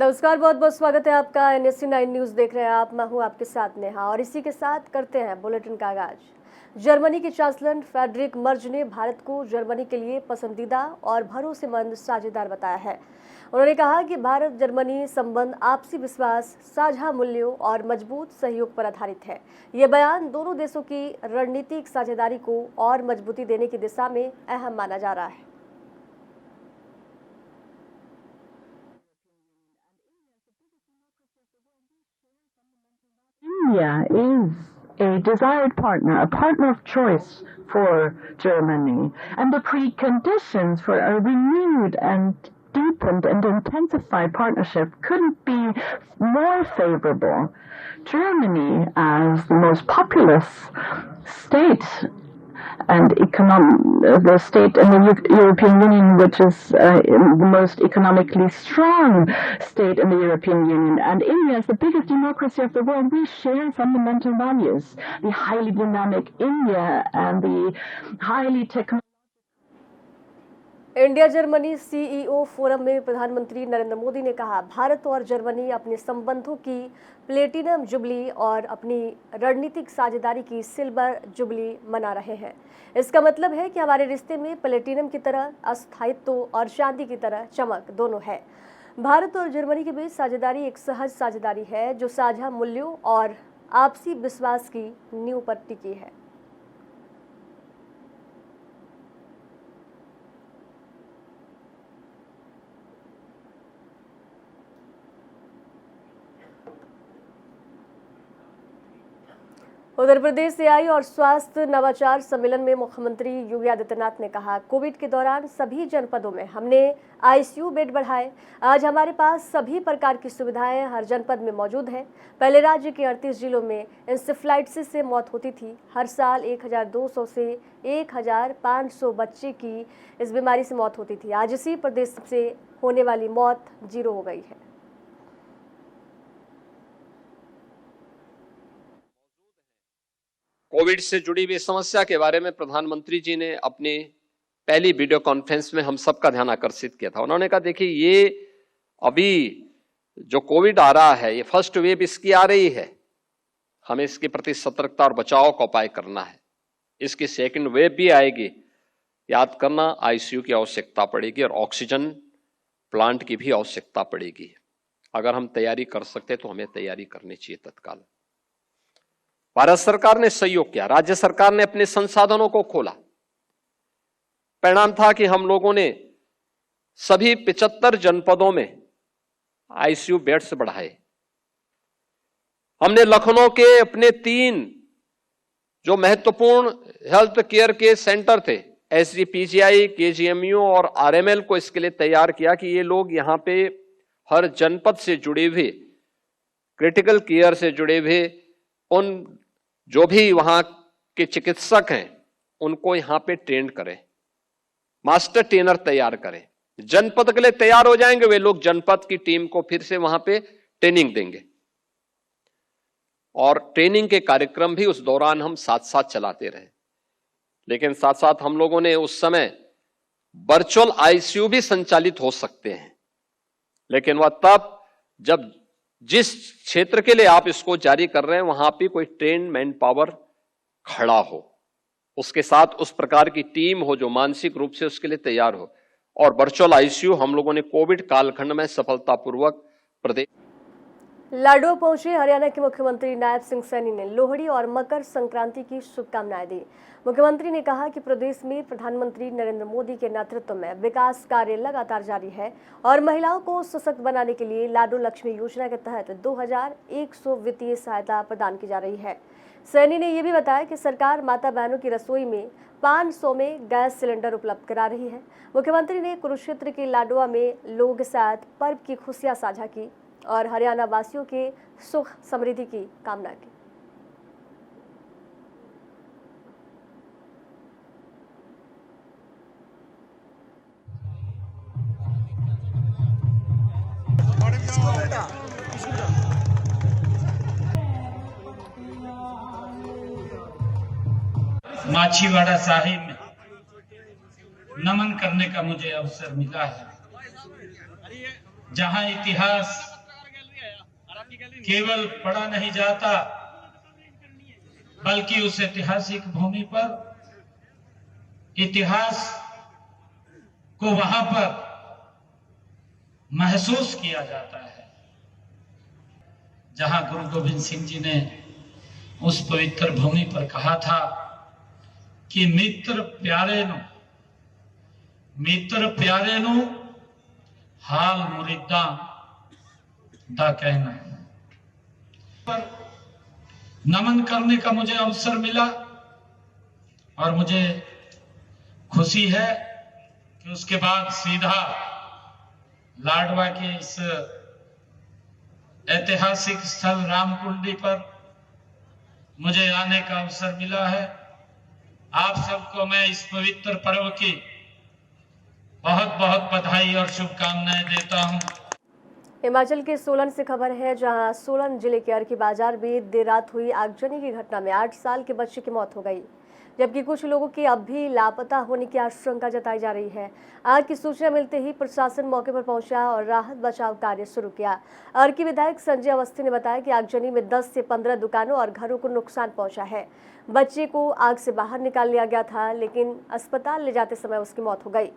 नमस्कार, बहुत बहुत स्वागत है आपका। NSC9 न्यूज़ देख रहे हैं आप। मैं हूं आपके साथ नेहा और इसी के साथ करते हैं बुलेटिन का आगाज। जर्मनी के चांसलर फ्रेडरिक मर्ज ने भारत को जर्मनी के लिए पसंदीदा और भरोसेमंद साझेदार बताया है। उन्होंने कहा कि भारत जर्मनी संबंध आपसी विश्वास, साझा मूल्यों और मजबूत सहयोग पर आधारित है। ये बयान दोनों देशों की रणनीतिक साझेदारी को और मजबूती देने की दिशा में अहम माना जा रहा है। India is a desired partner, a partner of choice for Germany, and the preconditions for a renewed and deepened and intensified partnership couldn't be more favorable. Germany, as the most populous state and the state in the European Union, which is the most economically strong state in the European Union, and India is the biggest democracy of the world, we share fundamental values. The highly dynamic India and the highly technological India Germany CEO forum में प्रधानमंत्री नरेंद्र मोदी ने कहा, भारत और Germany अपने संबंधों की platinum jubilee और अपनी रणनीतिक साझेदारी की सिल्वर जुबली मना रहे हैं। इसका मतलब है कि हमारे रिश्ते में प्लेटिनम की तरह अस्थायित्व और चांदी की तरह चमक दोनों है। भारत और जर्मनी के बीच साझेदारी एक सहज साझेदारी है जो साझा मूल्यों और आपसी विश्वास की नींव पर टिकी है। उत्तर प्रदेश AI और स्वास्थ्य नवाचार सम्मेलन में मुख्यमंत्री योगी आदित्यनाथ ने कहा, कोविड के दौरान सभी जनपदों में हमने ICU बेड बढ़ाए। आज हमारे पास सभी प्रकार की सुविधाएं हर जनपद में मौजूद हैं। पहले राज्य के 38 जिलों में इंसेफ्लाइटिस से मौत होती थी। हर साल 1200 से 1500 बच्चे की इस बीमारी से मौत होती थी। आज इसी प्रदेश से होने वाली मौत 0 हो गई है। कोविड से जुड़ी हुई समस्या के बारे में प्रधानमंत्री जी ने अपनी पहली वीडियो कॉन्फ्रेंस में हम सबका ध्यान आकर्षित किया था। उन्होंने कहा, देखिए ये अभी जो कोविड आ रहा है, ये फर्स्ट वेव इसकी आ रही है, हमें इसके प्रति सतर्कता और बचाव का उपाय करना है। इसकी सेकंड वेव भी आएगी, याद करना ICU की आवश्यकता पड़ेगी और ऑक्सीजन प्लांट की भी आवश्यकता पड़ेगी। अगर हम तैयारी कर सकते तो हमें तैयारी करनी चाहिए तत्काल। भारत सरकार ने सहयोग किया, राज्य सरकार ने अपने संसाधनों को खोला। परिणाम था कि हम लोगों ने सभी 75 जनपदों में ICU बेड्स बढ़ाए। हमने लखनऊ के अपने 3 जो महत्वपूर्ण हेल्थ केयर के सेंटर थे, SGPGI, KGMU और RML को इसके लिए तैयार किया कि ये लोग यहां पे हर जनपद से जुड़े हुए, क्रिटिकल केयर से जुड़े हुए उन जो भी वहां के चिकित्सक हैं उनको यहां पे ट्रेन करें, मास्टर ट्रेनर तैयार करें। जनपद के लिए तैयार हो जाएंगे वे लोग, जनपद की टीम को फिर से वहां पे ट्रेनिंग देंगे और ट्रेनिंग के कार्यक्रम भी उस दौरान हम साथ साथ चलाते रहे। लेकिन साथ साथ हम लोगों ने उस समय वर्चुअल ICU भी संचालित हो सकते हैं, लेकिन वह तब जब जिस क्षेत्र के लिए आप इसको जारी कर रहे हैं वहां पे कोई ट्रेन मैन पावर खड़ा हो, उसके साथ उस प्रकार की टीम हो जो मानसिक रूप से उसके लिए तैयार हो। और वर्चुअल ICU हम लोगों ने कोविड कालखंड में सफलतापूर्वक प्रदेश। लाडो पहुंचे हरियाणा के मुख्यमंत्री नायब सिंह सैनी ने लोहड़ी और मकर संक्रांति की शुभकामनाएं दी। मुख्यमंत्री ने कहा कि प्रदेश में प्रधानमंत्री नरेंद्र मोदी के नेतृत्व में विकास कार्य लगातार जारी है और महिलाओं को सशक्त बनाने के लिए लाडो लक्ष्मी योजना के तहत 2100 वित्तीय सहायता प्रदान की जा रही है। सैनी ने यह भी बताया कि सरकार माता बहनों की रसोई में 500 में गैस सिलेंडर उपलब्ध करा रही है। मुख्यमंत्री ने कुरुक्षेत्र के लाडोआ में लोगों के साथ पर्व की खुशियां साझा की और हरियाणा वासियों के सुख समृद्धि की कामना की। माछीवाड़ा साहिब में नमन करने का मुझे अवसर मिला है, जहां इतिहास केवल पढ़ा नहीं जाता, बल्कि उस ऐतिहासिक भूमि पर इतिहास को वहां पर महसूस किया जाता है, जहां गुरु गोविंद सिंह जी ने उस पवित्र भूमि पर कहा था कि मित्र प्यारे नु हाल मुरीदा दा कहना। पर नमन करने का मुझे अवसर मिला और मुझे खुशी है कि उसके बाद सीधा लाडवा के इस ऐतिहासिक स्थल रामकुंडी पर मुझे आने का अवसर मिला है। आप सबको मैं इस पवित्र पर्व की बहुत बहुत बधाई और शुभकामनाएं देता हूं। हिमाचल के सोलन से खबर है, जहां सोलन जिले के अर्की बाजार में देर रात हुई आगजनी की घटना में 8 साल के बच्चे की मौत हो गई, जबकि कुछ लोगों की अब भी लापता होने की आशंका जताई जा रही है। आग की सूचना मिलते ही प्रशासन मौके पर पहुंचा और राहत बचाव कार्य शुरू किया। अर्की विधायक संजय अवस्थी ने बताया कि आगजनी में 10 से 15 दुकानों और घरों को नुकसान पहुंचा है। बच्चे को आग से बाहर निकाल लिया गया था, लेकिन अस्पताल ले जाते समय उसकी मौत हो गई।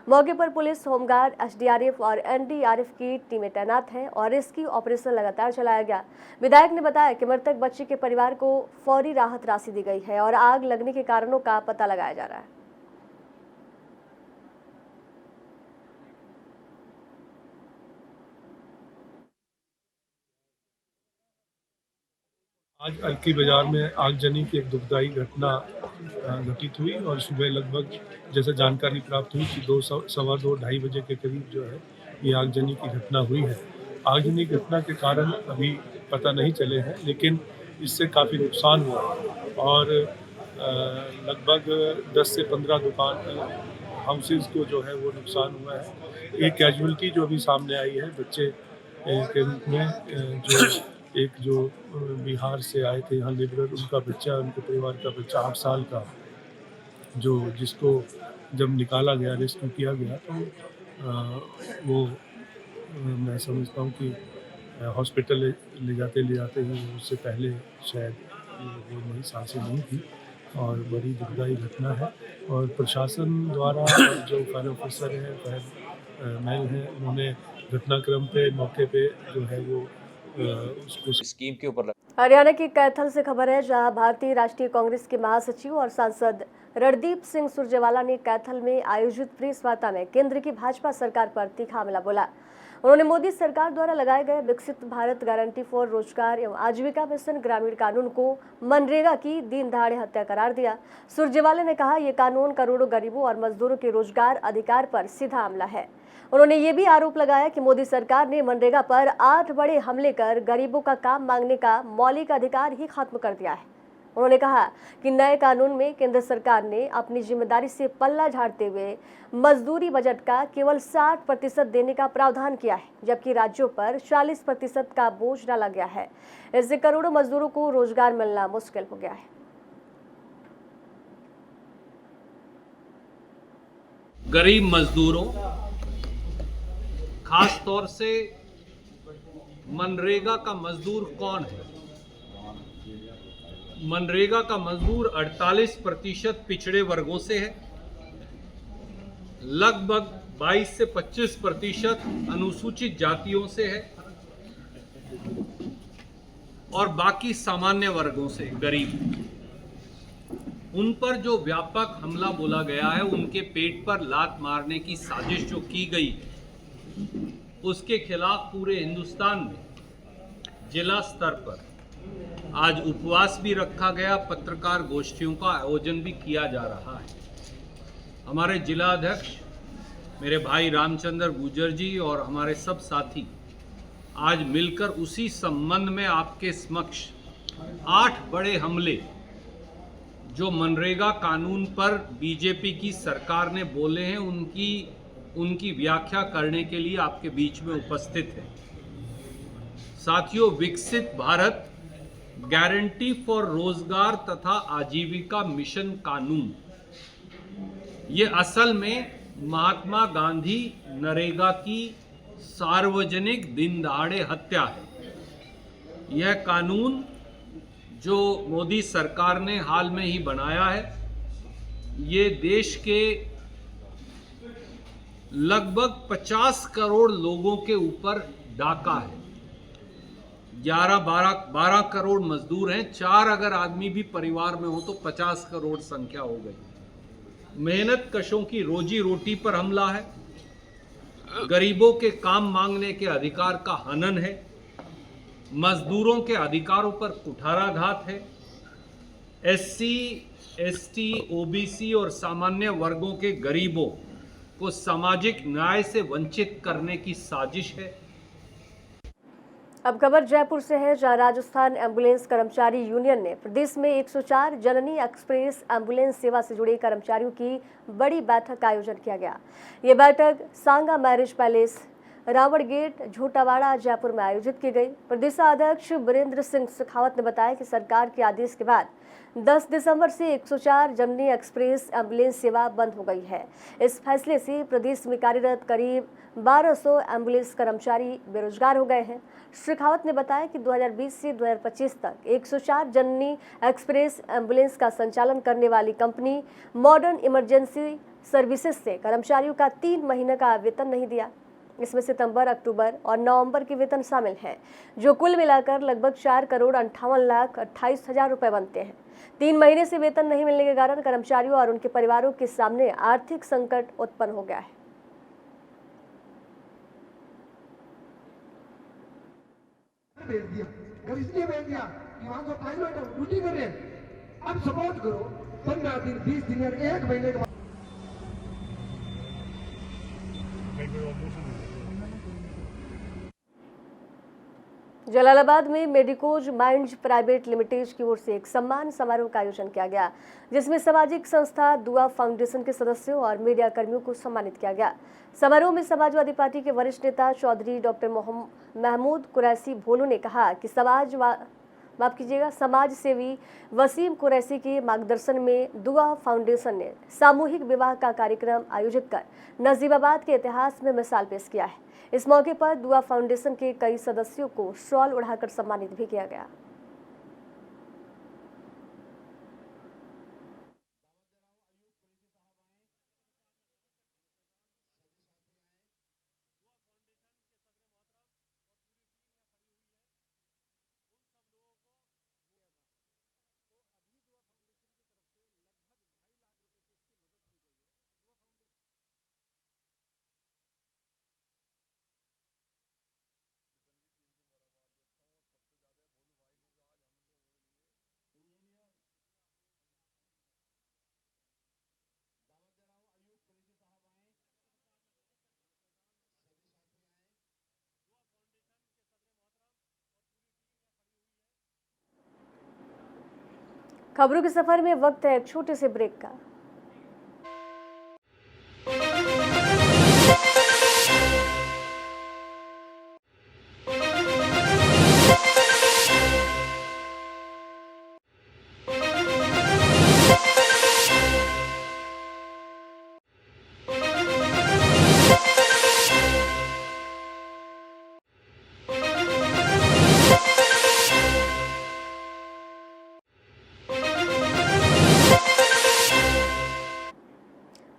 मौके पर पुलिस, होमगार्ड, एसडीआरएफ और एनडीआरएफ की टीमें तैनात हैं और रेस्क्यू ऑपरेशन लगातार चलाया गया। विधायक ने बताया कि मृतक बच्चे के परिवार को फौरी राहत राशि दी गई है और आग लगने के कारणों का पता लगाया जा रहा है। आज अर्की बाजार में आगजनी की एक दुखदाई घटना घटित हुई और सुबह लगभग जैसे जानकारी प्राप्त हुई कि 2:15-2:30 बजे के करीब जो है ये आगजनी की घटना हुई है। आगजनी घटना के कारण अभी पता नहीं चले हैं, लेकिन इससे काफ़ी नुकसान हुआ और लगभग 10 से 15 दुकान हाउसेस को जो है वो नुकसान हुआ है। एक कैजुअलिटी जो अभी सामने आई है बच्चे के रूप में, जो बिहार से आए थे यहाँ लेबरर, उनका बच्चा, उनके परिवार का बच्चा 8 साल का, जिसको जब निकाला गया, रेस्क्यू किया गया, तो वो मैं समझता हूँ कि हॉस्पिटल ले जाते ही उससे पहले शायद वो नई सांसें नहीं थी और बड़ी दुखदाई घटना है। और प्रशासन द्वारा जो फायर ऑफिसर हैं, फायर मैन हैं, उन्होंने घटनाक्रम पे, मौके पे जो है वो उसको स्कीम के ऊपर। हरियाणा की कैथल से खबर है, जहां भारतीय राष्ट्रीय कांग्रेस के महासचिव और सांसद रणदीप सिंह सुरजेवाला ने कैथल में आयोजित प्रेस वार्ता में केंद्र की भाजपा सरकार पर तीखा हमला बोला। उन्होंने मोदी सरकार द्वारा लगाए गए विकसित भारत गारंटी फॉर रोजगार एवं आजीविका मिशन ग्रामीण कानून को मनरेगा की दिन दहाड़े हत्या करार दिया। सुरजेवाला ने कहा, यह कानून करोड़ों गरीबों और मजदूरों के रोजगार अधिकार पर सीधा हमला है। उन्होंने ये भी आरोप लगाया कि मोदी सरकार ने मनरेगा पर 8 बड़े हमले कर गरीबों का काम मांगने का मौलिक अधिकार ही खत्म कर दिया है। उन्होंने कहा कि नए कानून में केंद्र सरकार ने अपनी जिम्मेदारी से पल्ला झाड़ते हुए मजदूरी बजट का केवल 60% देने का प्रावधान किया है, जबकि राज्यों पर 40% का बोझ डाला गया है। इससे करोड़ों मजदूरों को रोजगार मिलना मुश्किल हो गया है। गरीब मजदूरों, खास तौर से मनरेगा का मजदूर कौन है? मनरेगा का मजदूर 48% पिछड़े वर्गों से है, लगभग 22 से 25% अनुसूचित जातियों से है और बाकी सामान्य वर्गों से गरीब। उन पर जो व्यापक हमला बोला गया है, उनके पेट पर लात मारने की साजिश जो की गई, उसके खिलाफ पूरे हिंदुस्तान में जिला स्तर पर आज उपवास भी रखा गया, पत्रकार गोष्ठियों का आयोजन भी किया जा रहा है। हमारे जिला अध्यक्ष मेरे भाई रामचंद्र गुर्जर जी और हमारे सब साथी आज मिलकर उसी संबंध में आपके समक्ष 8 बड़े हमले जो मनरेगा कानून पर बीजेपी की सरकार ने बोले हैं, उनकी व्याख्या करने के लिए आपके बीच में उपस्थित है। साथियों, विकसित भारत गारंटी फॉर रोजगार तथा आजीविका मिशन कानून, ये असल में महात्मा गांधी नरेगा की सार्वजनिक दिन दहाड़े हत्या है। यह कानून जो मोदी सरकार ने हाल में ही बनाया है, ये देश के लगभग 50 करोड़ लोगों के ऊपर डाका है। 12 करोड़ मजदूर हैं, 4 अगर आदमी भी परिवार में हो तो 50 करोड़ संख्या हो गई। मेहनत कशों की रोजी रोटी पर हमला है, गरीबों के काम मांगने के अधिकार का हनन है, मजदूरों के अधिकारों पर कुठाराघात है, एससी, एसटी, ओबीसी और सामान्य वर्गों के गरीबों को सामाजिक न्याय से वंचित करने की साजिश है। अब खबर जयपुर से है, जहां राजस्थान एम्बुलेंस कर्मचारी यूनियन ने प्रदेश में 104 जननी एक्सप्रेस एम्बुलेंस सेवा से जुड़े कर्मचारियों की बड़ी बैठक का आयोजन किया गया। ये बैठक Sanga marriage palace, Rawan gate, Jhotwara, Jaipur में आयोजित की गई। प्रदेशाध्यक्ष वीरेंद्र सिंह शेखावत ने बताया कि सरकार के आदेश के बाद 10 दिसंबर से 104 जननी एक्सप्रेस एम्बुलेंस सेवा बंद हो गई है। इस फैसले से प्रदेश में कार्यरत करीब 1200 एम्बुलेंस कर्मचारी बेरोजगार हो गए हैं। शेखावत ने बताया कि 2020 से 2025 तक 104 जननी एक्सप्रेस एम्बुलेंस का संचालन करने वाली कंपनी मॉडर्न इमरजेंसी सर्विसेज से कर्मचारियों का 3 महीने का वेतन नहीं दिया। इसमें सितंबर, अक्टूबर और नवंबर के वेतन शामिल हैं, जो कुल मिलाकर लगभग 4 करोड़ 58 लाख 28 हजार रुपए बनते हैं। 3 महीने से वेतन नहीं मिलने के कारण कर्मचारियों और उनके परिवारों के सामने आर्थिक संकट उत्पन्न हो गया है। भेज दिया, घर इसलिए भेज दिया कि वहां जो पायलट है ड्यूटी कर रहे हैं। अब सपोर्ट करो 15 दिन, 20 दिन और 1 महीने के बाद जलालाबाद में मेडिकोज माइंड्स प्राइवेट लिमिटेड की ओर से एक सम्मान समारोह का आयोजन किया गया, जिसमें सामाजिक संस्था दुआ फाउंडेशन के सदस्यों और मीडिया कर्मियों को सम्मानित किया गया। समारोह में समाजवादी पार्टी के वरिष्ठ नेता चौधरी डॉक्टर महमूद कुरैशी भोलू ने कहा कि समाज सेवी वसीम कुरैशी के मार्गदर्शन में दुआ फाउंडेशन ने सामूहिक विवाह का कार्यक्रम आयोजित कर नजीबाबाद के इतिहास में मिसाल पेश किया है। इस मौके पर दुआ फाउंडेशन के कई सदस्यों को शॉल उड़ाकर सम्मानित भी किया गया। खबरों के सफर में वक्त है एक छोटे से ब्रेक का।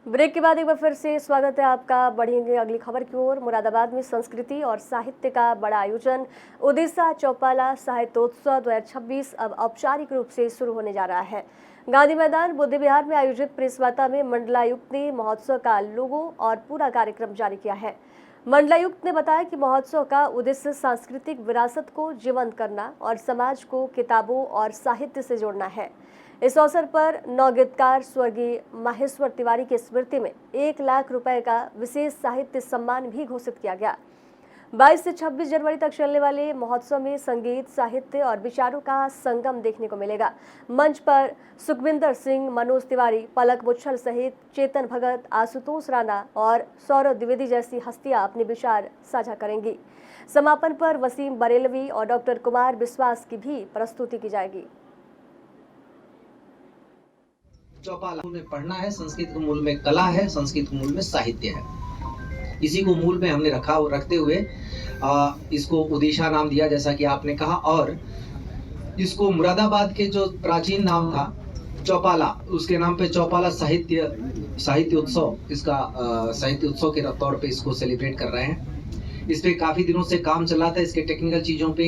ब्रेक के बाद एक बार फिर से स्वागत है आपका। बढ़ेंगे अगली खबर की ओर। मुरादाबाद में संस्कृति और साहित्य का बड़ा आयोजन ओडिशा चौपाला साहित्योत्सव 2026 अब औपचारिक रूप से शुरू होने जा रहा है। गांधी मैदान बुद्ध विहार में आयोजित प्रेस वार्ता में मंडलायुक्त ने महोत्सव का लोगो और पूरा कार्यक्रम जारी किया है। मंडलायुक्त ने बताया कि महोत्सव का उद्देश्य सांस्कृतिक विरासत को जीवंत करना और समाज को किताबों और साहित्य से जोड़ना है। इस अवसर पर नवगीतकार स्वर्गीय माहेश्वर तिवारी की स्मृति में 1 लाख रुपए का विशेष साहित्य सम्मान भी घोषित किया गया। 22 से 26 जनवरी तक चलने वाले महोत्सव में संगीत, साहित्य और विचारों का संगम देखने को मिलेगा। मंच पर सुखविंदर सिंह, मनोज तिवारी, पलक मुच्छल सहित चेतन भगत, आशुतोष राणा और सौरभ द्विवेदी जैसी हस्तियां अपने विचार साझा करेंगी। समापन पर वसीम बरेलवी और डॉक्टर कुमार विश्वास की भी प्रस्तुति की जाएगी। चौपाला में पढ़ना है, संस्कृत के मूल में कला है, संस्कृत के मूल में साहित्य है। इसी को मूल में हमने रखते हुए इसको ओडिशा नाम दिया जैसा कि आपने कहा, और इसको मुरादाबाद के जो प्राचीन नाम था चौपाला, उसके नाम पे चौपाला साहित्य उत्सव, इसका साहित्य उत्सव के तौर पे इसको सेलिब्रेट कर रहे हैं। इस पे काफी दिनों से काम चल रहा था। इसके टेक्निकल चीजों पे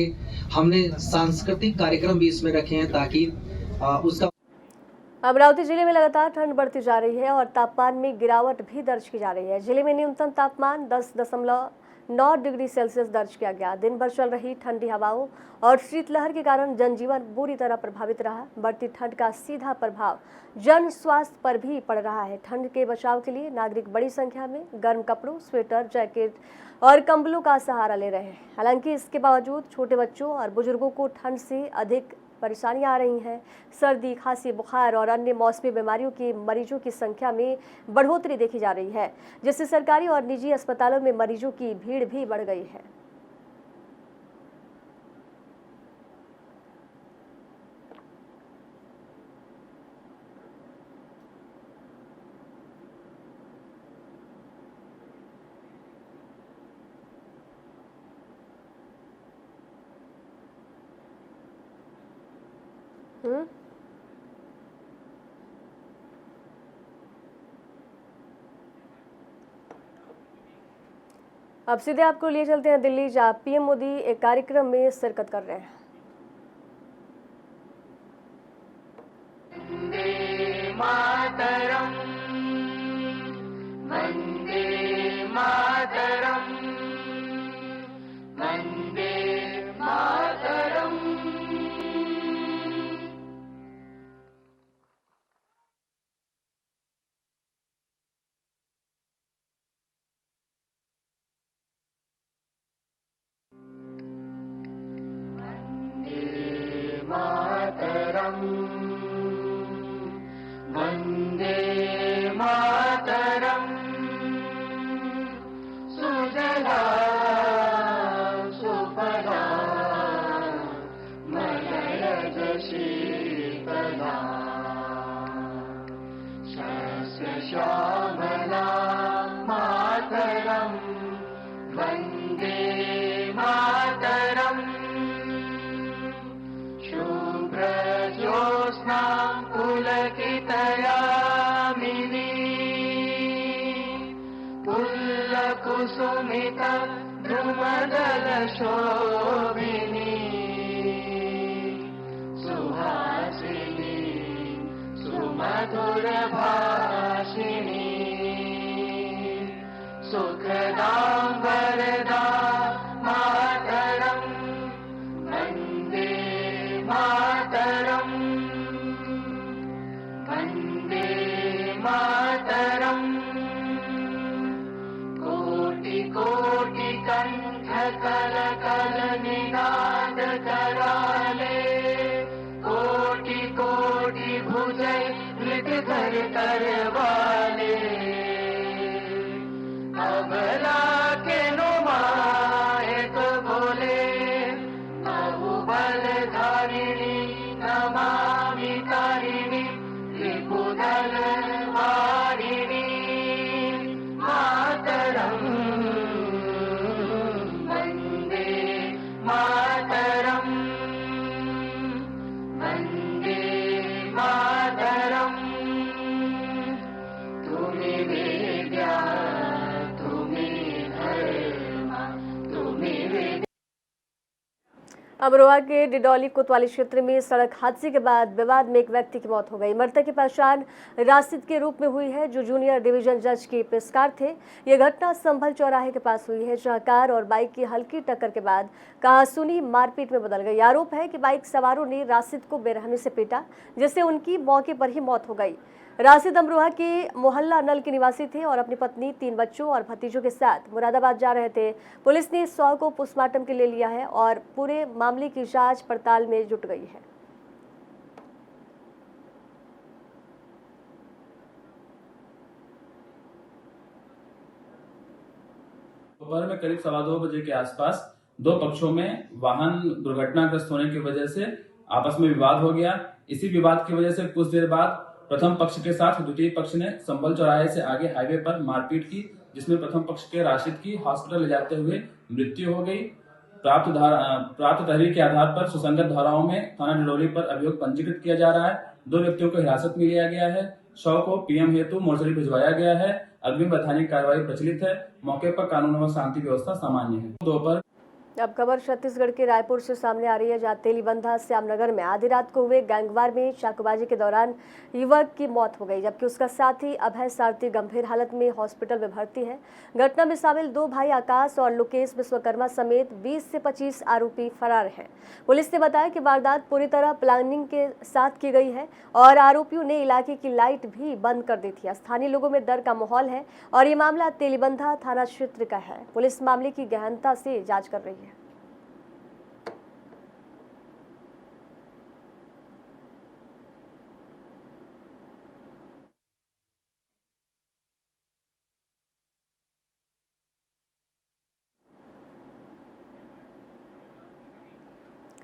हमने सांस्कृतिक कार्यक्रम भी इसमें रखे हैं ताकि उसका। अमरावती जिले में लगातार ठंड बढ़ती जा रही है और तापमान में गिरावट भी दर्ज की जा रही है। जिले में न्यूनतम तापमान 10.9 डिग्री सेल्सियस दर्ज किया गया। दिन भर चल रही ठंडी हवाओं और शीतलहर के कारण जनजीवन बुरी तरह प्रभावित रहा। बढ़ती ठंड का सीधा प्रभाव जन स्वास्थ्य पर भी पड़ रहा है। ठंड के बचाव के लिए नागरिक बड़ी संख्या में गर्म कपड़ों, स्वेटर, जैकेट और कंबलों का सहारा ले रहे हैं। हालांकि इसके बावजूद छोटे बच्चों और बुजुर्गों को ठंड से अधिक परेशानियां आ रही हैं। सर्दी, खांसी, बुखार और अन्य मौसमी बीमारियों के मरीजों की संख्या में बढ़ोतरी देखी जा रही है, जिससे सरकारी और निजी अस्पतालों में मरीजों की भीड़ भी बढ़ गई है। अब सीधे आपको लिए चलते हैं दिल्ली, जहां पीएम मोदी एक कार्यक्रम में शिरकत कर रहे हैं। वंदे मातरम, वंदे मातरम, वंदे मातरम। मातरम, वंदे मातरम, सुजला सुफला मलयज शीतला, शस्य श्यामला मातरम, वंदे मातरम। शुभ्रज्योत्स्ना पुलकितयामिनी, पुल्लकुसुमित द्रुमदल शोभिनी, सुहासिनी सुमधुर भाषिणी, सुखदां वरदां मातरम, वंदे मातरम, वंदे मातरम। कोटि कोटि कंठ कल कल निनाद कराले, कोटि कोटि भुजै मृग धर कर वाले, अबला के नुमायक बोले, धारिणी नमामि तारिणी, त्रिपुदल वारिणी मातरम, वंदे मातरम, वंदे मातरम। तुम्हें वेद्या, तुम्हें धर्मा, तुम्हें वेद्या। अमरोहा के डिडौली कोतवाली क्षेत्र में सड़क हादसे के बाद विवाद में एक व्यक्ति की मौत हो गई। मृतक की पहचान राशिद के रूप में हुई है, जो जूनियर डिवीजन जज के पेशकार थे। ये घटना संभल चौराहे के पास हुई है, जहां कार और बाइक की हल्की टक्कर के बाद कहासुनी मारपीट में बदल गई। आरोप है कि बाइक सवारों ने राशिद को बेरहमी से पीटा, जिससे उनकी मौके पर ही मौत हो गई। राशिद अमरोहा के मोहल्ला नल के निवासी थे और अपनी पत्नी, 3 बच्चों और भतीजों के साथ मुरादाबाद जा रहे थे। पुलिस ने इस शव को पोस्टमार्टम के लिए लिया है और पूरे मामले की जांच पड़ताल में जुट गई है। दोपहर में करीब 2:15 बजे के आसपास दो पक्षों में वाहन दुर्घटनाग्रस्त होने की वजह से आपस में विवाद हो गया। इसी विवाद की वजह से कुछ देर बाद प्रथम पक्ष के साथ द्वितीय पक्ष ने संभल चौराहे से आगे हाईवे पर मारपीट की, जिसमें प्रथम पक्ष के राशिद की हॉस्पिटल ले जाते हुए मृत्यु हो गई। प्राप्त तहरीर के आधार पर सुसंगत धाराओं में थाना डिडौली पर अभियोग पंजीकृत किया जा रहा है। 2 व्यक्तियों को हिरासत में लिया गया है। शव को पीएम हेतु मोर्चरी भिजवाया गया है। अग्रिम वैधानिक कार्रवाई प्रचलित है। मौके पर कानून व शांति व्यवस्था सामान्य है। दोपहर अब खबर छत्तीसगढ़ के रायपुर से सामने आ रही है, जहां तेलीबंधा श्यामनगर में आधी रात को हुए गैंगवार में चाकूबाजी के दौरान युवक की मौत हो गई, जबकि उसका साथी अभय सारथी गंभीर हालत में हॉस्पिटल में भर्ती है। घटना में शामिल 2 भाई आकाश और लोकेश विश्वकर्मा समेत 20 से 25 आरोपी फरार हैं। पुलिस ने बताया कि वारदात पूरी तरह प्लानिंग के साथ की गई है और आरोपियों ने इलाके की लाइट भी बंद कर दी थी। स्थानीय लोगों में डर का माहौल है और ये मामला तेलीबंधा थाना क्षेत्र का है। पुलिस मामले की गहनता से जांच कर रही है।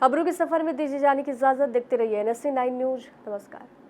खबरों के सफर में दीजिए जाने की इजाजत। देखते रहिए NSC 9 न्यूज। नमस्कार।